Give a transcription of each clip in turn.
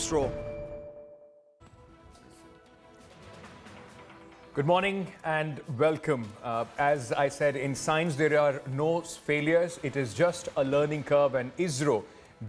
Isro. Good morning and welcome. As I said, in science there are no failures. It is just a learning curve, and Isro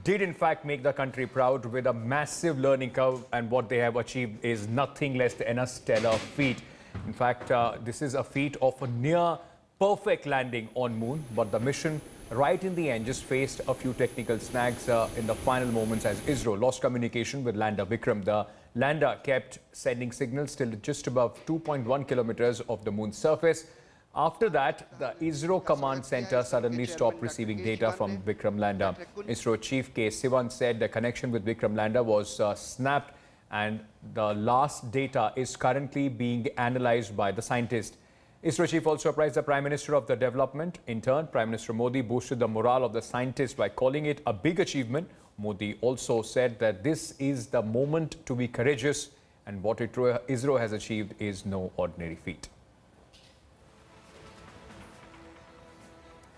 did in fact make the country proud with a massive learning curve, and what they have achieved is nothing less than a stellar feat. In fact, this is a feat of a near perfect landing on moon, but the mission right in the end just faced a few technical snags in the final moments as Isro lost communication with lander Vikram. The lander kept sending signals till just above 2.1 kilometers of the moon's surface. After that, the Isro command center suddenly stopped receiving data from Vikram lander. Isro chief K. Sivan said the connection with Vikram lander was snapped, and the last data is currently being analyzed by the scientists. Isro chief also apprised the Prime Minister of the development. In turn, Prime Minister Modi boosted the morale of the scientists by calling it a big achievement. Modi also said that this is the moment to be courageous, and what Isro has achieved is no ordinary feat.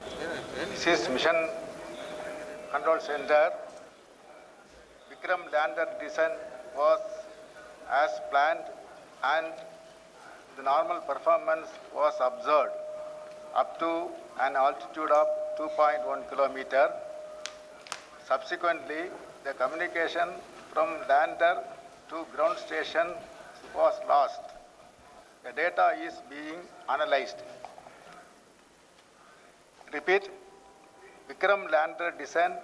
This is Mission Control Center. Vikram lander descent was as planned, and the normal performance was observed up to an altitude of 2.1 kilometer. Subsequently, the communication from lander to ground station was lost. The data is being analyzed. Repeat, Vikram lander descent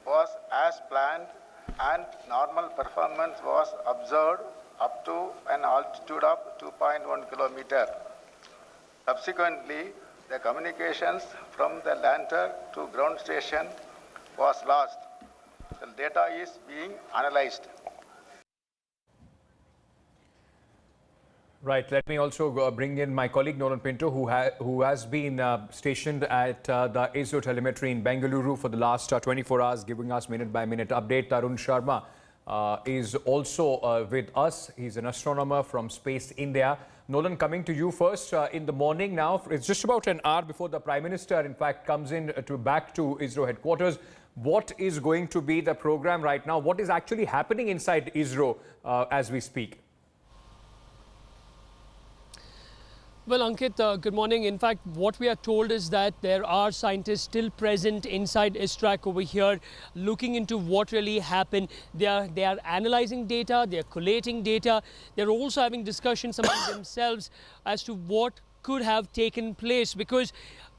was as planned and normal performance was observed up to an altitude of 2.1 kilometer. Subsequently, the communications from the lander to ground station was lost. The data is being analyzed. Right. Let me also bring in my colleague Nolan Pinto, who has been stationed at the Isro telemetry in Bengaluru for the last 24 hours, giving us minute-by-minute update. Tarun Sharma is also with us. He's an astronomer from Space India. Nolan, coming to you first. In the morning now, it's just about an hour before the Prime Minister, in fact, comes in back to Isro headquarters. What is going to be the program right now? What is actually happening inside Isro as we speak? Well, Ankit, good morning. In fact, what we are told is that there are scientists still present inside ISTRAC over here, looking into what really happened. They are analyzing data, they are collating data. They're also having discussions among themselves as to what could have taken place, because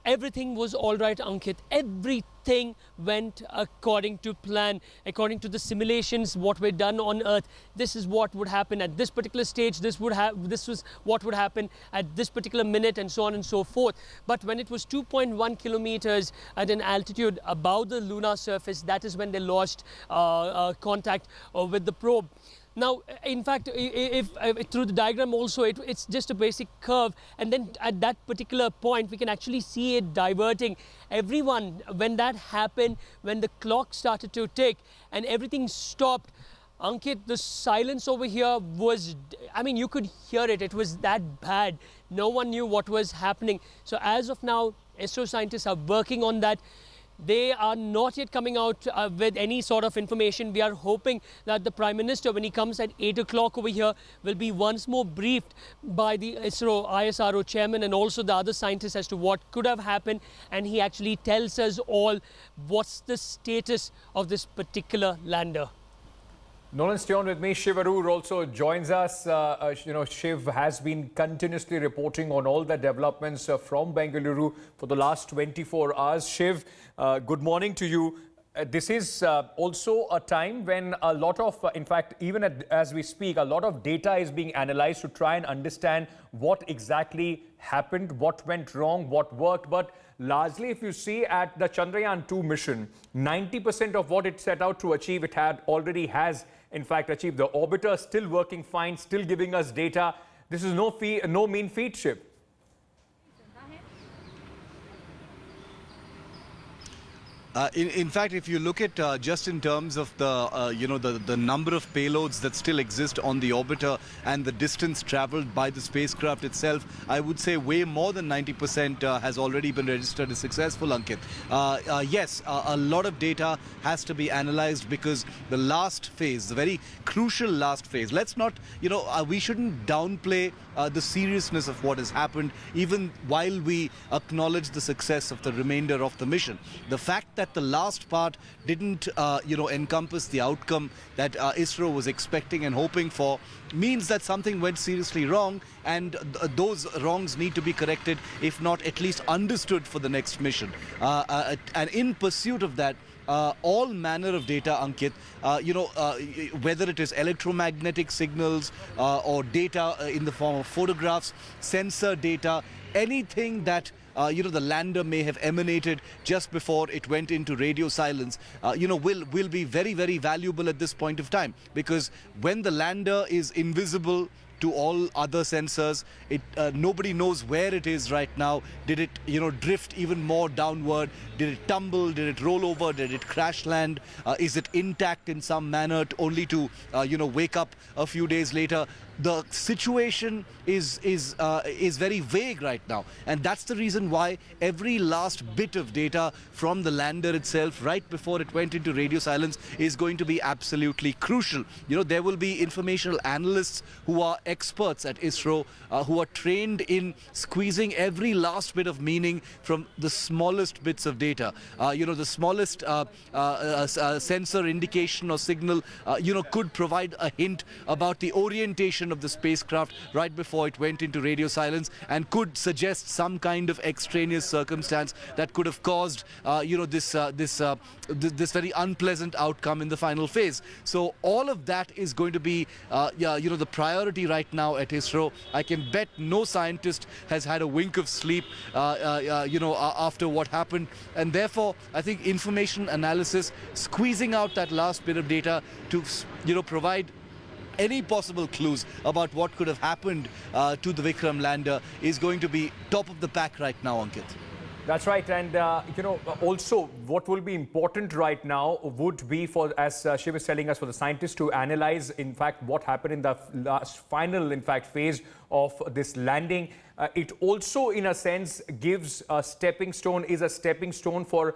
everything was all right, Ankit. Everything went according to plan, according to the simulations, what were done on Earth. This is what would happen at this particular stage. This was what would happen at this particular minute, and so on and so forth. But when it was 2.1 kilometers at an altitude above the lunar surface, that is when they lost contact with the probe. Now, in fact, if through the diagram also, it's just a basic curve, and then at that particular point, we can actually see it diverting. Everyone, when that happened, when the clock started to tick and everything stopped, Ankit, the silence over here was, I mean, you could hear it. It was that bad. No one knew what was happening. So as of now, ISRO scientists are working on that. They are not yet coming out with any sort of information. We are hoping that the Prime Minister, when he comes at 8 o'clock over here, will be once more briefed by the ISRO chairman and also the other scientists as to what could have happened. And he actually tells us all what's the status of this particular lander. Nolan, stay on with me. Shiv Arur also joins us. Shiv has been continuously reporting on all the developments from Bengaluru for the last 24 hours. Shiv, good morning to you. This is also a time when a lot of, in fact, even as we speak, a lot of data is being analyzed to try and understand what exactly happened, what went wrong, what worked. But largely, if you see at the Chandrayaan-2 mission, 90% of what it set out to achieve, it already has, in fact, achieved. The orbiter still working fine, still giving us data. This is no mean feat, Shiv. In fact, if you look at just in terms of the the number of payloads that still exist on the orbiter and the distance traveled by the spacecraft itself, I would say way more than 90% has already been registered as successful, Ankit. Yes, a lot of data has to be analyzed because the last phase, the very crucial last phase, let's not, we shouldn't downplay the seriousness of what has happened, even while we acknowledge the success of the remainder of the mission. The fact that the last part didn't, encompass the outcome that Isro was expecting and hoping for means that something went seriously wrong, and those wrongs need to be corrected, if not at least understood for the next mission. And in pursuit of that, all manner of data, Ankit, whether it is electromagnetic signals or data in the form of photographs, sensor data, anything that the lander may have emanated just before it went into radio silence, will be very, very valuable at this point of time. Because when the lander is invisible to all other sensors, nobody knows where it is right now. Did it, drift even more downward? Did it tumble? Did it roll over? Did it crash land? Is it intact in some manner only to, wake up a few days later? The situation is very vague right now, and that's the reason why every last bit of data from the lander itself, right before it went into radio silence, is going to be absolutely crucial. There will be informational analysts who are experts at Isro, who are trained in squeezing every last bit of meaning from the smallest bits of data. The smallest sensor indication or signal, could provide a hint about the orientation of the spacecraft right before it went into radio silence, and could suggest some kind of extraneous circumstance that could have caused this very unpleasant outcome in the final phase. So all of that is going to be the priority right now at Isro. I can bet no scientist has had a wink of sleep after what happened, and therefore I think information analysis, squeezing out that last bit of data to provide any possible clues about what could have happened to the Vikram lander, is going to be top of the pack right now, Ankit. That's right. And, also what will be important right now would be for, as Shiv is telling us, for the scientists to analyze, in fact, what happened in the final, phase of this landing. It also, in a sense, gives a stepping stone for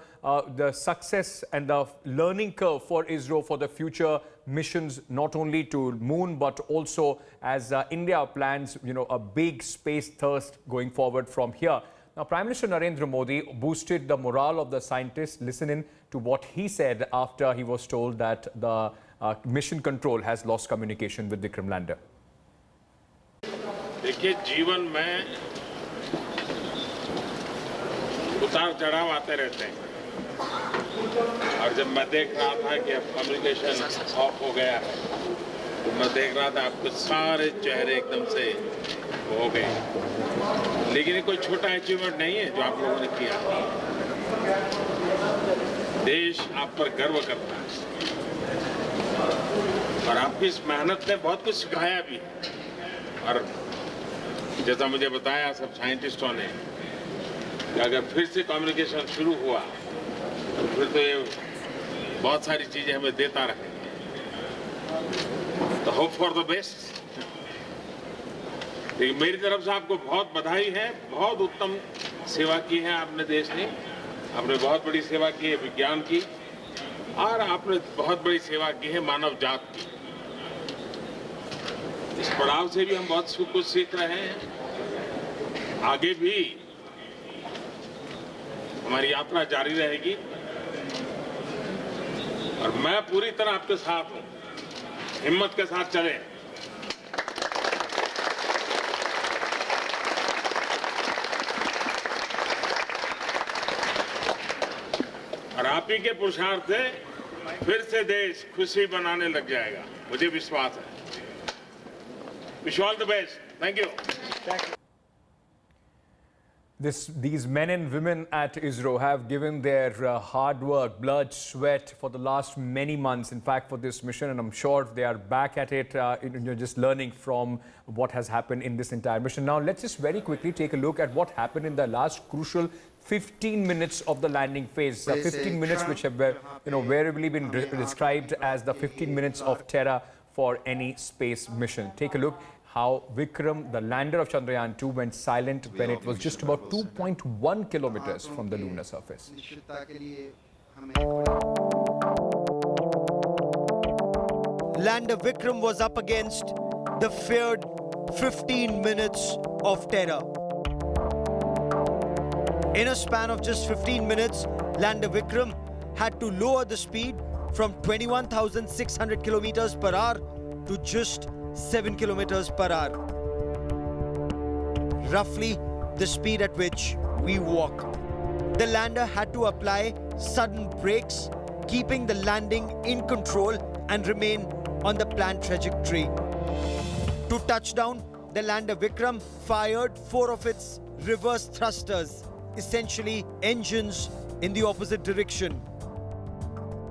the success and the learning curve for Isro for the future missions, not only to moon, but also as India plans, a big space thirst going forward from here. Now, Prime Minister Narendra Modi boosted the morale of the scientists. Listen in to what he said after he was told that the mission control has lost communication with Vikram lander. देखिए, जीवन में उतार चढ़ाव आते रहते हैं, और जब मैं देख रहा था कि अब कम्युनिकेशन ऑफ हो गया है, तो मैं देख रहा था आपके सारे चेहरे एकदम से हो गए। लेकिन ये कोई छोटा अचीवमेंट नहीं है जो आप लोगों ने किया। देश आप पर गर्व करता है, और आपकी इस मेहनत ने बहुत कुछ सिखाया भी। और जैसा मुझे बताया सब साइंटिस्टों ने कि अगर फिर से कम्युनिकेशन शुरू हुआ तो फिर तो ये बहुत सारी चीजें हमें देता रहे। तो होप फॉर द बेस्ट। लेकिन मेरी तरफ से आपको बहुत बधाई है। बहुत उत्तम सेवा की है आपने देश ने। आपने बहुत बड़ी सेवा की है विज्ञान की, और आपने बहुत बड़ी सेवा की है मानव जात की। इस पड़ाव से भी हम बहुत कुछ सीख रहे हैं। आगे भी हमारी यात्रा जारी रहेगी, और मैं पूरी तरह आपके साथ हूं। हिम्मत के साथ चलें। और आप ही के पुरुषार्थ से फिर से देश खुशी बनाने लग जाएगा, मुझे विश्वास है। Wish you all the best. Thank you. Thank you. These men and women at Isro have given their hard work, blood, sweat for the last many months, in fact, for this mission. And I'm sure they are back at it, just learning from what has happened in this entire mission. Now, let's just very quickly take a look at what happened in the last crucial 15 minutes of the landing phase. 15 minutes which have variably been described as the 15 minutes of terror for any space mission. Take a look how Vikram, the lander of Chandrayaan-2, went silent when it was just about 2.1 kilometers from the lunar surface. Lander Vikram was up against the feared 15 minutes of terror. In a span of just 15 minutes, Lander Vikram had to lower the speed from 21,600 kilometers per hour to just 7 kilometers per hour. Roughly the speed at which we walk. The lander had to apply sudden brakes, keeping the landing in control and remain on the planned trajectory. To touchdown, the lander Vikram fired 4 of its reverse thrusters, essentially engines in the opposite direction.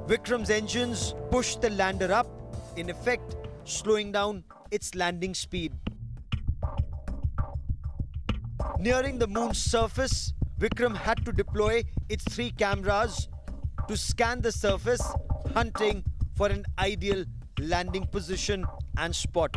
Vikram's engines pushed the lander up, in effect slowing down its landing speed. Nearing the moon's surface, Vikram had to deploy its 3 cameras to scan the surface, hunting for an ideal landing position and spot.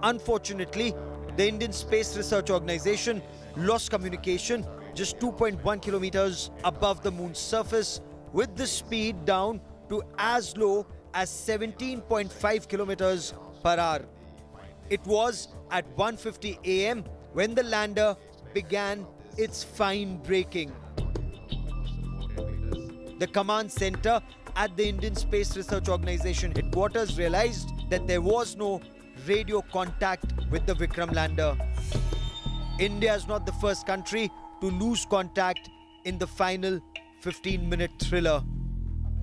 Unfortunately, the Indian Space Research Organization lost communication just 2.1 kilometers above the moon's surface, with the speed down to as low as 17.5 kilometers per hour. It was at 1:50 a.m. when the lander began its fine braking. The command center at the Indian Space Research Organization headquarters realized that there was no radio contact with the Vikram lander. India is not the first country to lose contact in the final 15-minute thriller.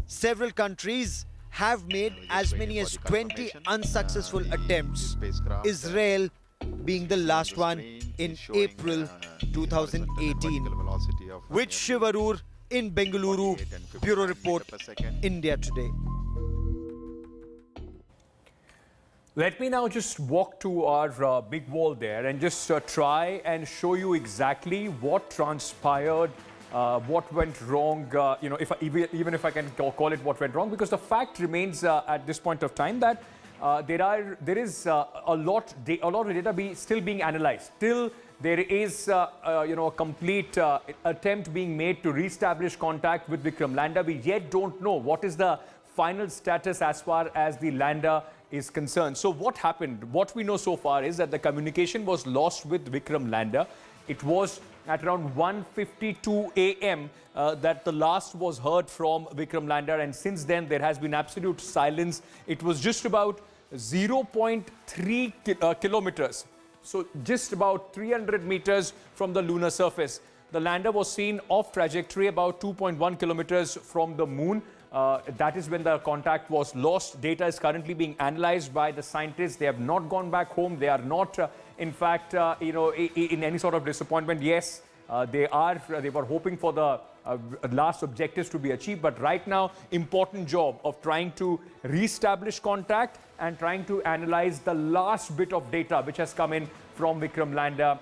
Several countries have made as many as 20 unsuccessful attempts, Israel being the last one in April 2018. With Shivarur in Bengaluru, Bureau Report, India Today. Let me now just walk to our big wall there and just try and show you exactly what transpired, what went wrong, even if I can call it what went wrong, because the fact remains at this point of time that there is a lot of data still being analyzed. Still, there is a complete attempt being made to reestablish contact with Vikram lander. We yet don't know what is the final status as far as the lander is concerned. So what happened? What we know so far is that the communication was lost with Vikram lander. It was at around 1:52 a.m. That the last was heard from Vikram lander, and since then there has been absolute silence. It was just about 0.3 kilometers, so just about 300 meters from the lunar surface. The lander was seen off trajectory about 2.1 kilometers from the moon. That is when the contact was lost. Data is currently being analyzed by the scientists. They have not gone back home. They are not, in fact, in any sort of disappointment. Yes, they were hoping for the last objectives to be achieved. But right now, important job of trying to reestablish contact and trying to analyze the last bit of data which has come in from Vikram lander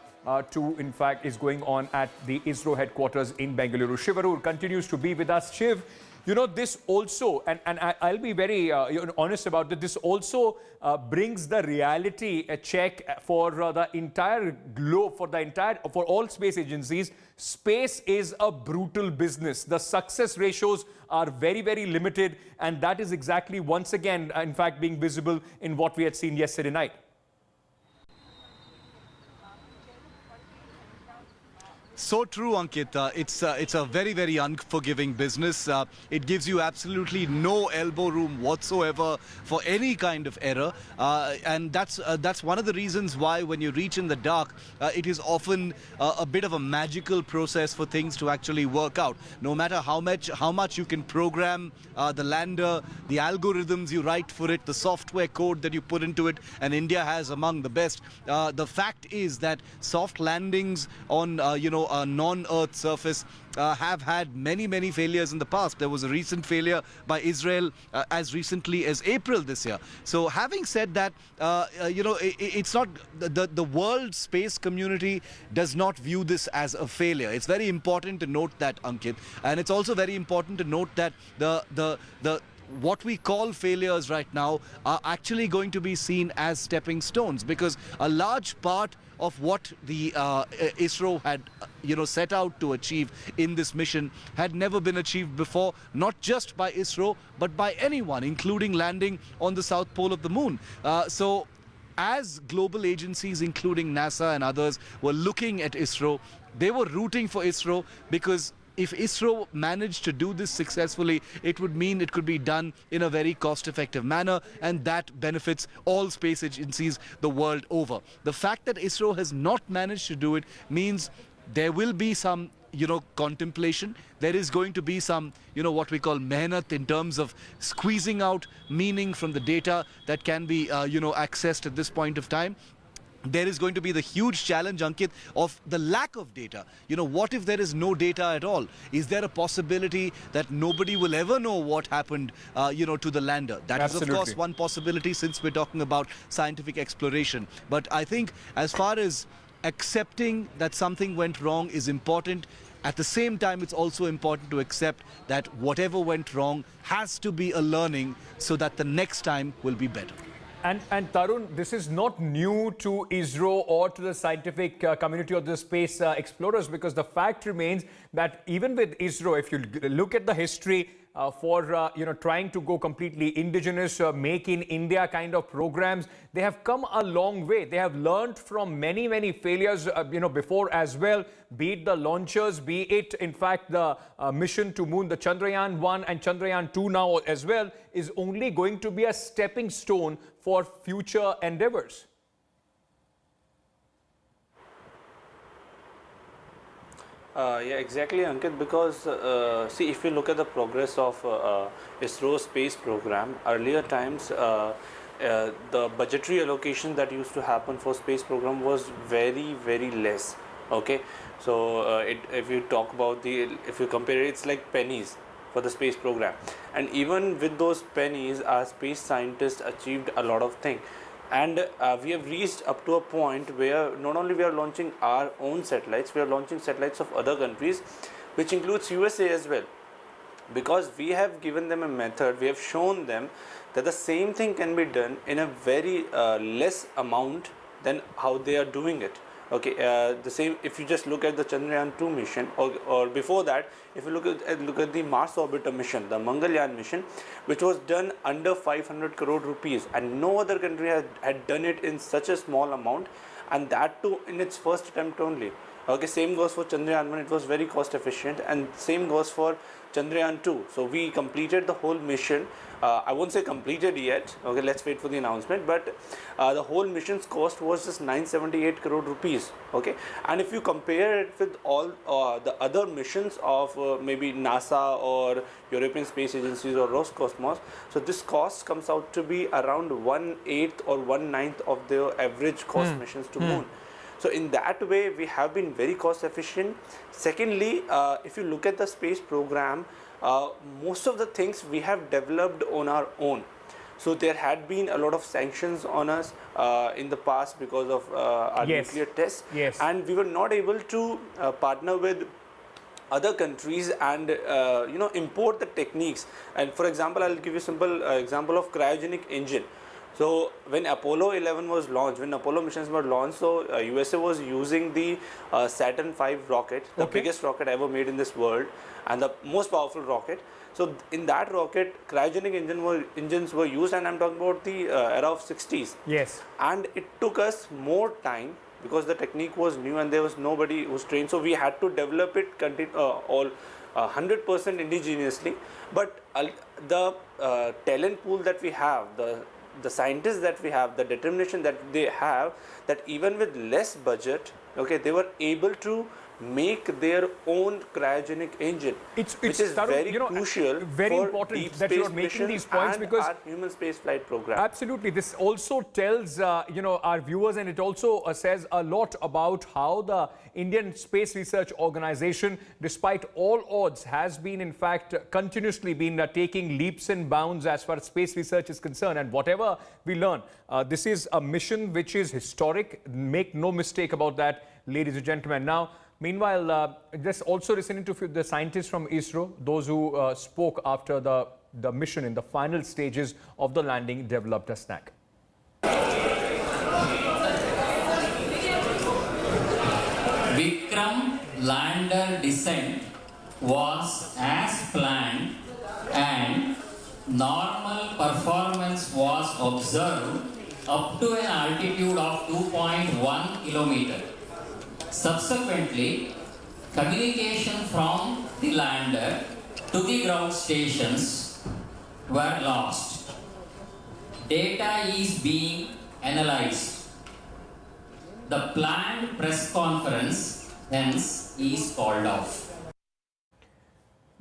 in fact, is going on at the Isro headquarters in Bengaluru. Shivarur continues to be with us. Shiv, you know, this also, and I'll be very honest about it, this also brings the reality check for the entire globe, for all space agencies. Space is a brutal business. The success ratios are very, very limited, and that is exactly once again, in fact, being visible in what we had seen yesterday night. So true, Ankit. It's a very, very unforgiving business. It gives you absolutely no elbow room whatsoever for any kind of error, and that's one of the reasons why when you reach in the dark, it is often a bit of a magical process for things to actually work out. No matter how much you can program the lander, the algorithms you write for it, the software code that you put into it, and India has among the best. The fact is that soft landings on non-Earth surface have had many failures in the past. There was a recent failure by Israel as recently as April this year. So having said that, it's not the world space community does not view this as a failure. It's very important to note that, Ankit, and it's also very important to note that the what we call failures right now are actually going to be seen as stepping stones, because a large part of what the Isro had set out to achieve in this mission had never been achieved before, not just by Isro but by anyone, including landing on the south pole of the moon. So as global agencies including NASA and others were looking at Isro, they were rooting for Isro, because if Isro managed to do this successfully, it would mean it could be done in a very cost-effective manner, and that benefits all space agencies the world over. The fact that Isro has not managed to do it means there will be some contemplation. There is going to be some, what we call mehnat, in terms of squeezing out meaning from the data that can be, accessed at this point of time. There is going to be the huge challenge, Ankit, of the lack of data. What if there is no data at all? Is there a possibility that nobody will ever know what happened, to the lander? That is, of course, one possibility, since we're talking about scientific exploration. But I think as far as accepting that something went wrong is important, at the same time, it's also important to accept that whatever went wrong has to be a learning so that the next time will be better. And Tarun, this is not new to Isro or to the scientific community or the space explorers, because the fact remains that even with Isro, if you look at the history for trying to go completely indigenous, make in India kind of programs, they have come a long way. They have learned from many failures before as well, be it the launchers, be it in fact the mission to moon, the Chandrayaan-1 and Chandrayaan-2 now as well, is only going to be a stepping stone for future endeavors. Yeah, exactly, Ankit, because see, if you look at the progress of ISRO space program, earlier times the budgetary allocation that used to happen for space program was very less. Okay, so if you talk about if you compare it, it's like pennies for the space program, and even with those pennies, our space scientists achieved a lot of things. And we have reached up to a point where not only we are launching our own satellites, we are launching satellites of other countries, which includes USA as well. Because we have given them a method, we have shown them that the same thing can be done in a very less amount than how they are doing it. Okay, the same, if you just look at the Chandrayaan-2 mission, or before that, if you look at the Mars orbiter mission, the Mangalyaan mission, which was done under 500 crore rupees, and no other country had done it in such a small amount, and that too in its first attempt only. Okay, same goes for Chandrayaan-1, it was very cost efficient, and same goes for Chandrayaan-2. So we completed the whole mission. I won't say completed yet, okay, let's wait for the announcement, but the whole mission's cost was just 978 crore rupees, okay. And if you compare it with all the other missions of maybe NASA or European Space Agencies or Roscosmos, so this cost comes out to be around 1/8 or 1/9 of their average cost missions to moon. So in that way, we have been very cost efficient. Secondly, if you look at the space program, most of the things we have developed on our own. So there had been a lot of sanctions on us in the past because of our nuclear tests. Yes. And we were not able to partner with other countries and import the techniques. And for example, I'll give you a simple example of cryogenic engine. So when Apollo 11 was launched, when Apollo missions were launched, so USA was using the Saturn V rocket, the biggest rocket ever made in this world, and the most powerful rocket. So in that rocket, cryogenic engines were used, and I'm talking about the era of 60s. Yes. And it took us more time because the technique was new and there was nobody who was trained. So we had to develop it all 100% indigenously. But the talent pool that we have, the scientists that we have, the determination that they have, that even with less budget, okay, they were able to make their own cryogenic engine, which is Tarun, very you know, crucial very for important deep that space you are making mission these points, and because our human space flight program. absolutely, this also tells you know, our viewers, and it also says a lot about how the Indian Space Research Organization, despite all odds, has been in fact continuously been taking leaps and bounds as far as space research is concerned. And whatever we learn, this is a mission which is historic. Make no mistake about that, ladies and gentlemen. Now, meanwhile, just also listening to the scientists from Isro, those who spoke after the mission in the final stages of the landing, developed a snack. Vikram lander descent was as planned and normal performance was observed up to an altitude of 2.1 kilometer. Subsequently, communication from the lander to the ground stations were lost. Data is being analyzed. The planned press conference hence is called off.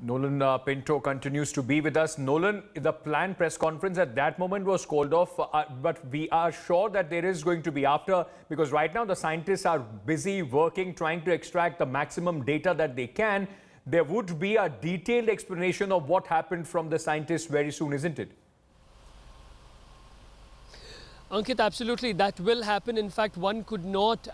Nolan Pinto continues to be with us. Nolan, the planned press conference at that moment was called off, but we are sure that there is going to be after, because right now the scientists are busy working, trying to extract the maximum data that they can. There would be a detailed explanation of what happened from the scientists very soon, isn't it? Ankit, absolutely, that will happen. In fact, one could not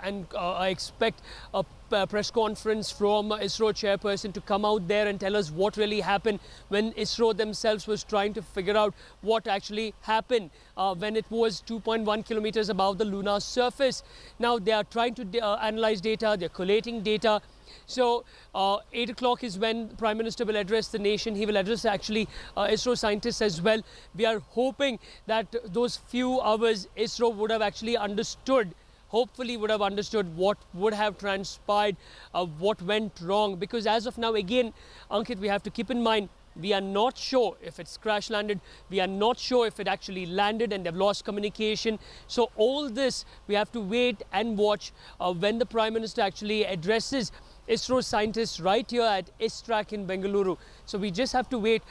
expect a press conference from ISRO chairperson to come out there and tell us what really happened when ISRO themselves was trying to figure out what actually happened when it was 2.1 kilometers above the lunar surface. Now they are trying to analyze data, they're collating data. So 8 o'clock is when Prime Minister will address the nation. He will address actually ISRO scientists as well. We are hoping that those few hours ISRO would have actually understood, hopefully would have understood what would have transpired, what went wrong. Because as of now, again, Ankit, we have to keep in mind, we are not sure if it's crash landed. We are not sure if it actually landed and they've lost communication. So all this, we have to wait and watch when the Prime Minister actually addresses ISRO scientists right here at ISTRAC in Bengaluru. So we just have to wait